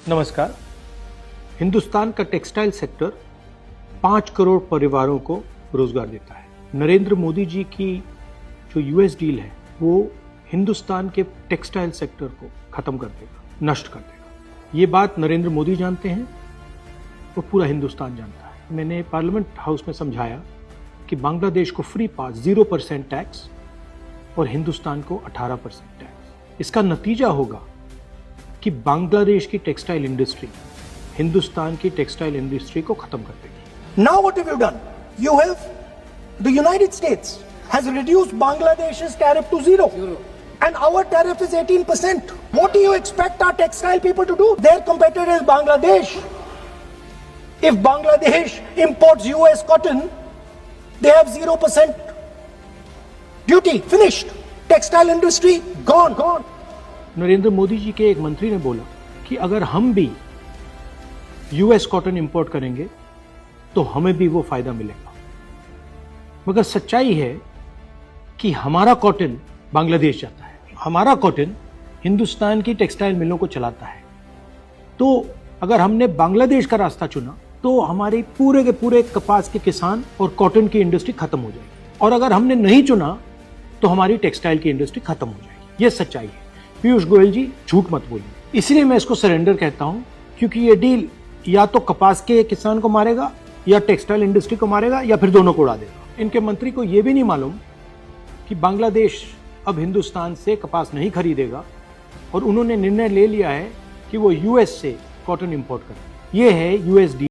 नमस्कार। हिंदुस्तान का textile sector 5 crore परिवारों को रोजगार देता है। नरेंद्र मोदी जी की जो यूएस डील है वो हिंदुस्तान के टेक्सटाइल सेक्टर को खत्म कर देगा, नष्ट कर देगा। ये बात नरेंद्र मोदी जानते हैं और पूरा हिंदुस्तान जानता है। मैंने पार्लियामेंट हाउस में समझाया कि बांग्लादेश को फ्री पास 0% टैक्स और हिंदुस्तान को 18% टैक्स। इसका नतीजा होगा कि बांग्लादेश की टेक्सटाइल इंडस्ट्री हिंदुस्तान की टेक्सटाइल इंडस्ट्री को खत्म कर देगी। Now what have you done? You have, the United States has reduced Bangladesh's tariff to zero. And our tariff is 18%. What do you expect our textile people to do? Their competitor is Bangladesh. If Bangladesh imports US cotton, they have 0% duty. Finished. Textile industry gone. Narendra Modi ji के एक मंत्री ने बोला कि अगर हम भी US cotton import करेंगे तो हमें भी वो फायदा मिलेगा। मगर सच्चाई है कि हमारा कॉटन बांग्लादेश जाता है, हमारा कॉटन हिंदुस्तान की टेक्सटाइल मिलों को चलाता है। तो अगर हमने बांग्लादेश का रास्ता चुना तो हमारे पूरे के पूरे कपास के किसान और कॉटन की इंडस्ट्री खत्म हो जाएगी, और अगर हमने नहीं चुना तो हमारी टेक्सटाइल की इंडस्ट्री खत्म हो जाएगी। ये सच्चाई है। पीयूष गोयल जी झूठ मत बोलिए। इसलिए मैं इसको सरेंडर कहता हूं, क्योंकि ये डील या तो कपास के किसान को मारेगा या टेक्सटाइल इंडस्ट्री को मारेगा या फिर दोनों को उड़ा देगा। इनके मंत्री को यह भी नहीं मालूम कि बांग्लादेश अब हिंदुस्तान से कपास नहीं खरीदेगा और उन्होंने निर्णय ले लिया है कि वो यूएस से कॉटन इंपोर्ट करें। ये है यूएस डील।